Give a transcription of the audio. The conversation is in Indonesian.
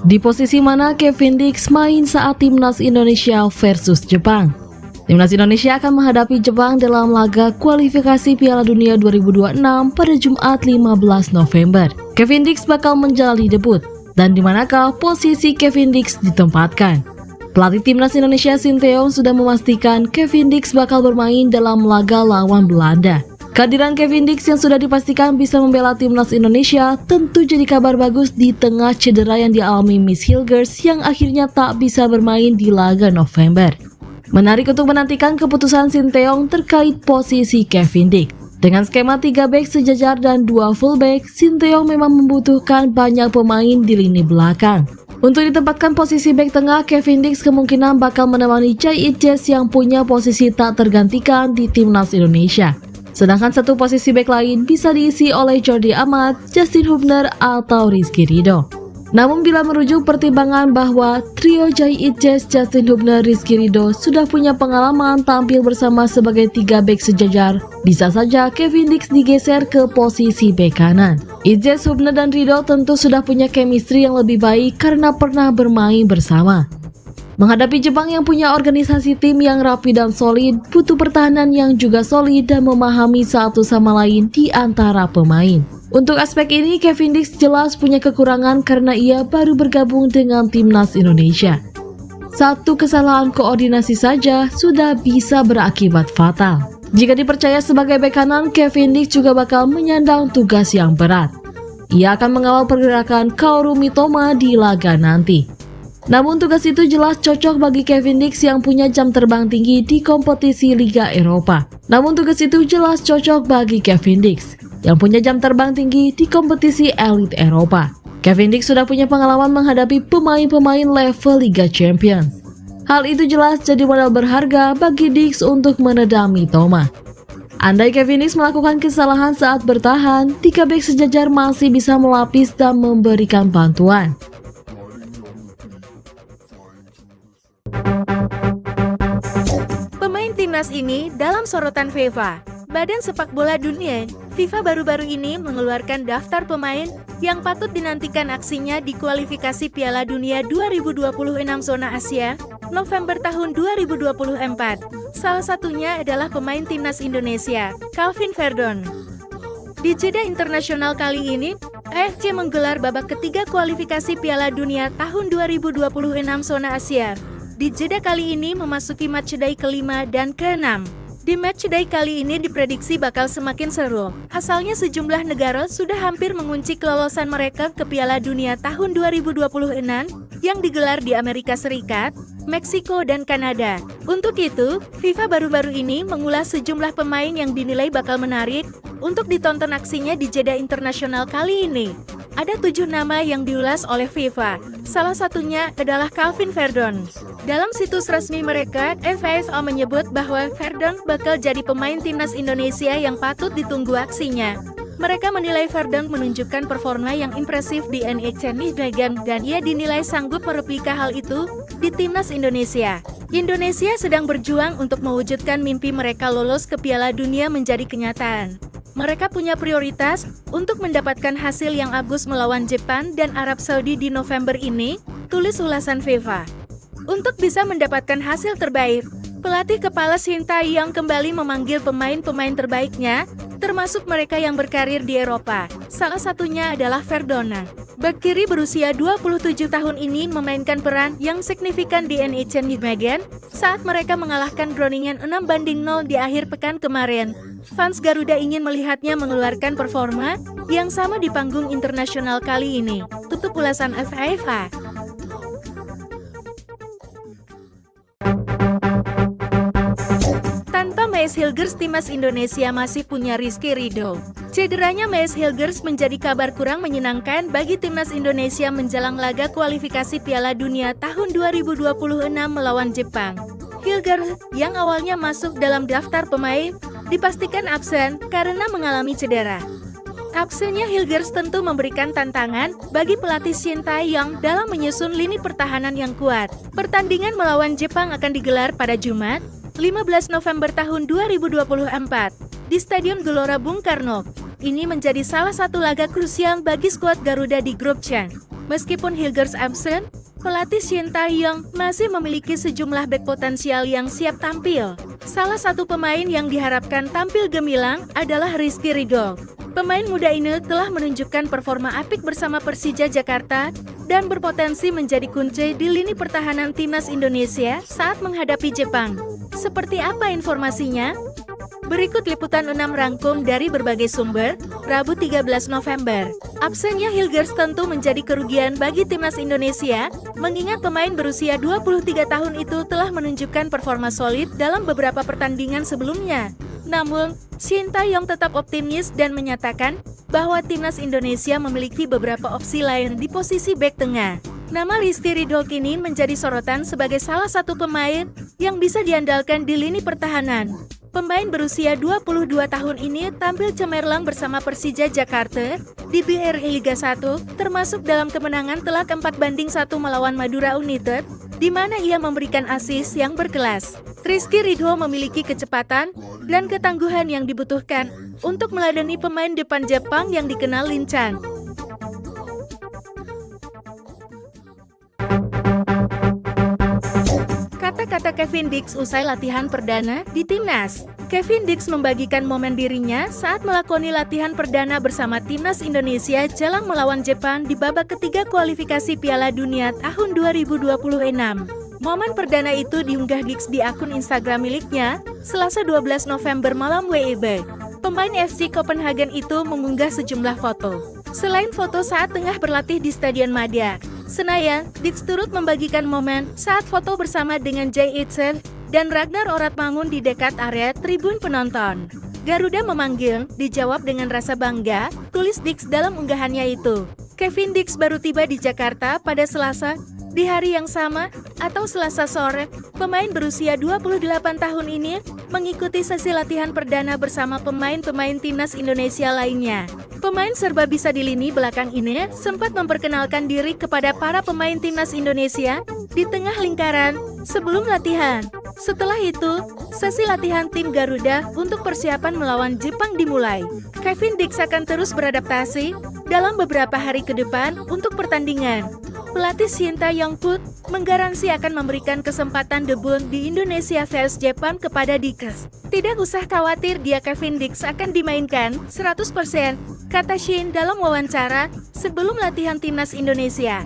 Di posisi mana Kevin Dix main saat Timnas Indonesia versus Jepang? Timnas Indonesia akan menghadapi Jepang dalam laga kualifikasi Piala Dunia 2026 pada Jumat 15 November. Kevin Dix bakal menjalani debut, dan di manakah posisi Kevin Dix ditempatkan? Pelatih Timnas Indonesia Sinteyong sudah memastikan Kevin Dix bakal bermain dalam laga lawan Belanda. Kehadiran Kevin Dix yang sudah dipastikan bisa membela Timnas Indonesia tentu jadi kabar bagus di tengah cedera yang dialami Miss Hilgers yang akhirnya tak bisa bermain di laga November. Menarik untuk menantikan keputusan Sinteyong terkait posisi Kevin Dix. Dengan skema 3 bek sejajar dan 2 fullback, Sinteyong memang membutuhkan banyak pemain di lini belakang. Untuk ditempatkan posisi bek tengah, Kevin Dix kemungkinan bakal menemani Chai Itjes yang punya posisi tak tergantikan di Timnas Indonesia. Sedangkan satu posisi bek lain bisa diisi oleh Jordi Amat, Justin Hubner, atau Rizky Ridho. Namun bila merujuk pertimbangan bahwa trio Chai Itjes, Justin Hubner, Rizky Ridho sudah punya pengalaman tampil bersama sebagai 3 bek sejajar, bisa saja Kevin Dix digeser ke posisi bek kanan. Itjes, Hubner, dan Ridho tentu sudah punya chemistry yang lebih baik karena pernah bermain bersama. Menghadapi Jepang yang punya organisasi tim yang rapi dan solid, butuh pertahanan yang juga solid dan memahami satu sama lain di antara pemain. Untuk aspek ini, Kevin Dix jelas punya kekurangan karena ia baru bergabung dengan Timnas Indonesia. Satu kesalahan koordinasi saja sudah bisa berakibat fatal. Jika dipercaya sebagai bek kanan, Kevin Dix juga bakal menyandang tugas yang berat. Ia akan mengawal pergerakan Kaoru Mitoma di laga nanti. Namun tugas itu jelas cocok bagi Kevin Dix yang punya jam terbang tinggi di kompetisi Liga Eropa. Kevin Dix sudah punya pengalaman menghadapi pemain-pemain level Liga Champions. Hal itu jelas jadi modal berharga bagi Dix untuk menedam Mitoma. Andai Kevin Dix melakukan kesalahan saat bertahan, 3 bek sejajar masih bisa melapis dan memberikan bantuan. Pemain timnas ini dalam sorotan FIFA. Badan Sepak Bola Dunia, FIFA baru-baru ini mengeluarkan daftar pemain yang patut dinantikan aksinya di kualifikasi Piala Dunia 2026 zona Asia, November tahun 2024. Salah satunya adalah pemain timnas Indonesia, Calvin Verdon. Di jeda internasional kali ini, AFC menggelar babak ketiga kualifikasi Piala Dunia tahun 2026 zona Asia. Di jeda kali ini memasuki matchday kelima dan keenam. Di matchday kali ini diprediksi bakal semakin seru. Asalnya sejumlah negara sudah hampir mengunci kelolosan mereka ke Piala Dunia tahun 2026 yang digelar di Amerika Serikat, Meksiko, dan Kanada. Untuk itu, FIFA baru-baru ini mengulas sejumlah pemain yang dinilai bakal menarik untuk ditonton aksinya di jeda internasional kali ini. Ada 7 nama yang diulas oleh FIFA, salah satunya adalah Calvin Verdon. Dalam situs resmi mereka, FIFA menyebut bahwa Verdon bakal jadi pemain timnas Indonesia yang patut ditunggu aksinya. Mereka menilai Verdon menunjukkan performa yang impresif di NHL Dragon dan ia dinilai sanggup mereplika hal itu di timnas Indonesia. Indonesia sedang berjuang untuk mewujudkan mimpi mereka lolos ke Piala Dunia menjadi kenyataan. Mereka punya prioritas untuk mendapatkan hasil yang bagus melawan Jepang dan Arab Saudi di November ini, tulis ulasan FIFA. Untuk bisa mendapatkan hasil terbaik, pelatih kepala Sinteyong kembali memanggil pemain-pemain terbaiknya, termasuk mereka yang berkarir di Eropa. Salah satunya adalah Verdon. Bek kiri berusia 27 tahun ini memainkan peran yang signifikan di NHL Dragon saat mereka mengalahkan Groningen 6-0 di akhir pekan kemarin. Fans Garuda ingin melihatnya mengeluarkan performa yang sama di panggung internasional kali ini. Tutup ulasan FIFA. Tanpa Miss Hilgers, timnas Indonesia masih punya Rizky Ridho. Cederanya Miss Hilgers menjadi kabar kurang menyenangkan bagi timnas Indonesia menjelang laga kualifikasi Piala Dunia tahun 2026 melawan Jepang. Hilgers yang awalnya masuk dalam daftar pemain dipastikan absen karena mengalami cedera. Absennya Hilgers tentu memberikan tantangan bagi pelatih Sinteyong dalam menyusun lini pertahanan yang kuat. Pertandingan melawan Jepang akan digelar pada Jumat, 15 November tahun 2024 di Stadion Gelora Bung Karno. Ini menjadi salah satu laga krusial bagi skuad Garuda di grup C. Meskipun Hilgers absen, pelatih Shin Tae-yong masih memiliki sejumlah bek potensial yang siap tampil. Salah satu pemain yang diharapkan tampil gemilang adalah Rizky Ridho. Pemain muda ini telah menunjukkan performa apik bersama Persija Jakarta dan berpotensi menjadi kunci di lini pertahanan timnas Indonesia saat menghadapi Jepang. Seperti apa informasinya? Berikut liputan 6 rangkum dari berbagai sumber, Rabu 13 November. Absennya Hilgers tentu menjadi kerugian bagi timnas Indonesia, mengingat pemain berusia 23 tahun itu telah menunjukkan performa solid dalam beberapa pertandingan sebelumnya. Namun, Shin Tae-yong tetap optimis dan menyatakan bahwa timnas Indonesia memiliki beberapa opsi lain di posisi bek tengah. Nama Rizky Ridho kini menjadi sorotan sebagai salah satu pemain yang bisa diandalkan di lini pertahanan. Pemain berusia 22 tahun ini tampil cemerlang bersama Persija Jakarta di BRI Liga 1, termasuk dalam kemenangan telak 4-1 melawan Madura United, di mana ia memberikan assist yang berkelas. Rizky Ridho memiliki kecepatan dan ketangguhan yang dibutuhkan untuk meladeni pemain depan Jepang yang dikenal lincah. Kata-kata Kevin Dix usai latihan perdana di timnas. Kevin Dix membagikan momen dirinya saat melakoni latihan perdana bersama timnas Indonesia jelang melawan Jepang di babak ketiga kualifikasi Piala Dunia tahun 2026. Momen perdana itu diunggah Dix di akun Instagram miliknya Selasa 12 November malam WIB. Pemain FC Copenhagen itu mengunggah sejumlah foto. Selain foto saat tengah berlatih di Stadion Madia Senayan, Dix turut membagikan momen saat foto bersama dengan Jay Eidson dan Ragnar Oratmangun di dekat area tribun penonton. Garuda memanggil, dijawab dengan rasa bangga, tulis Dix dalam unggahannya itu. Kevin Dix baru tiba di Jakarta pada Selasa. Di hari yang sama, atau Selasa sore, pemain berusia 28 tahun ini mengikuti sesi latihan perdana bersama pemain-pemain timnas Indonesia lainnya. Pemain serba bisa di lini belakang ini sempat memperkenalkan diri kepada para pemain timnas Indonesia di tengah lingkaran sebelum latihan. Setelah itu, sesi latihan tim Garuda untuk persiapan melawan Jepang dimulai. Kevin Dix akan terus beradaptasi dalam beberapa hari ke depan untuk pertandingan. Pelatih Shin Tae-yong pun menggaransi akan memberikan kesempatan debut di Indonesia vs Jepang kepada Dix. Tidak usah khawatir dia Kevin Dix akan dimainkan 100%, kata Shin dalam wawancara sebelum latihan timnas Indonesia.